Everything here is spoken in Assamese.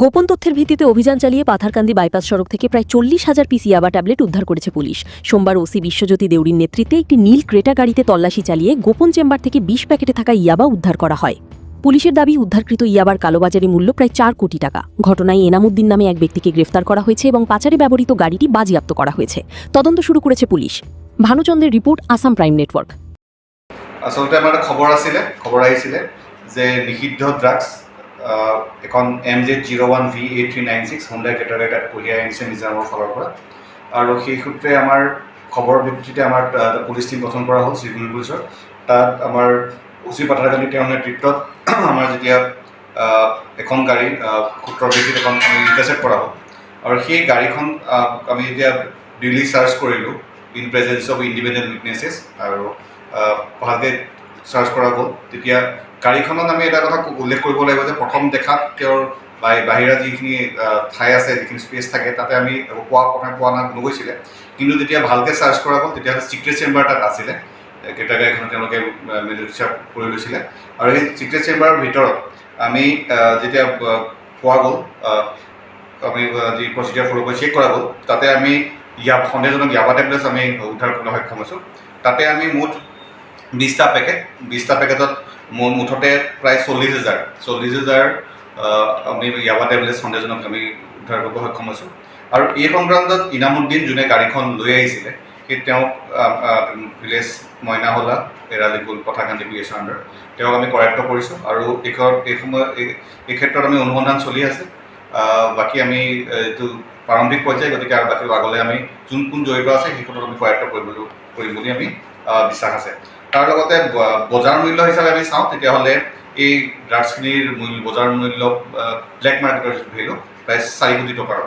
গোপন তথ্যের ভিত্তিতে অভিযান চালিয়ে পাথারকান্দি বাইপাস সড়ক থেকে প্রায় 40,000 পিস ইয়াবা ট্যাবলেট উদ্ধার করেছে পুলিশ। সোমবার ওসি বিশ্বজ্যোতি দেউড়ির নেতৃত্বে একটি নীল ক্রেটা গাড়িতে তল্লাশি চালিয়ে গোপন চেম্বার থেকে 20 প্যাকেটে থাকা ইয়াবা উদ্ধার করা হয়। পুলিশের দাবি, উদ্ধারকৃত ইয়াবার কালোবাজারি মূল্য প্রায় 4 কোটি টাকা। ঘটনায় এনামুদ্দিন নামে এক ব্যক্তিকে গ্রেফতার করা হয়েছে এবং পাচারে ব্যবহৃত গাড়িটি বাজেয়াপ্ত করা হয়েছে। তদন্ত শুরু করেছে পুলিশ। ভানুচন্দ্রের রিপোর্ট, আসাম প্রাইম নেটওয়ার্ক। আসলতে আমাৰ এটা খবৰ আহিছিলে যে নিষিদ্ধ ড্ৰাগছ এখন MZ01V8396 হুণ্ডাই কেটাগৰী এটাত কঢ়িয়াই আনিছে মিজোৰামৰ ফালৰ পৰা, আৰু সেই সূত্ৰে আমাৰ খবৰৰ ভিত্তিতে আমাৰ পুলিচ টিম গঠন কৰা হ'ল চিভিল পুলিচৰ। তাত আমাৰ ওচি পাথাৰকান্দি তেওঁৰ নেতৃত্বত আমাৰ যেতিয়া এখন গাড়ী সূত্ৰৰ ভিত্তিত এখন আমি ইণ্টাৰচেপ্ট কৰা হ'ল, আৰু সেই গাড়ীখন আমি যেতিয়া ডেইলি চাৰ্চ কৰিলোঁ ইন প্ৰেজেঞ্চ অফ ইণ্ডিপেণ্ডেণ্ট উইটনেছেছ, আৰু ভালকৈ চাৰ্চ কৰা গ'ল। তেতিয়া গাড়ীখনত আমি এটা কথা উল্লেখ কৰিব লাগিব যে প্ৰথম দেখাত তেওঁৰ বাহিৰা যিখিনি ঠাই আছে, যিখিনি স্পেচ থাকে, তাতে আমি পোৱা নগৈছিলে। কিন্তু যেতিয়া ভালকৈ চাৰ্চ কৰা গ'ল তেতিয়াহ'লে ছিক্ৰেট চেম্বাৰ তাত আছিলে। কেইটা গাড়ীখনত তেওঁলোকে মেনুফেকচাৰ কৰি লৈছিলে, আৰু সেই ছিক্ৰেট চেম্বাৰৰ ভিতৰত আমি যেতিয়া পোৱা গ'ল, আমি যি প্ৰচিডিউৰ ফ'ল' কৰি চেক কৰা গ'ল, তাতে আমি সন্দেহজনক ইয়াবা টেবলেটছ আমি উদ্ধাৰ কৰিবলৈ সক্ষম হৈছোঁ। তাতে আমি মুঠ 20টা পেকেটত মুঠতে প্ৰায় 40,000 আমি ইয়াবা টেবলেটছ সন্দেহজনক আমি উদ্ধাৰ কৰিব সক্ষম হৈছোঁ। আৰু এই সংক্ৰান্তত ইনামুদ্দিন, যোনে গাড়ীখন লৈ আহিছিলে, সেই তেওঁক ভিলেজ মইনাহলা এৰালিকুল পাথাৰকান্দি PSৰ আণ্ডাৰ তেওঁক আমি কৰায়ত্ব কৰিছোঁ, আৰু এই ক্ষেত্ৰত আমি অনুসন্ধান চলি আছে। বাকী আমি এইটো প্ৰাৰম্ভিক পৰ্যায়, গতিকে আৰু বাকী আগলৈ আমি কোন জড়িত আছে সেই ক্ষেত্ৰত আমি কৰায়ত্ব কৰিম বুলি আমি বিশ্বাস আছে। তাৰ লগতে বজাৰ মূল্য হিচাপে আমি চাওঁ তেতিয়াহ'লে এই ড্ৰাগছখিনিৰ বজাৰ মূল্য ব্লেক মাৰ্কেটৰ ভেলু প্ৰায় 4 কোটি টকাৰ।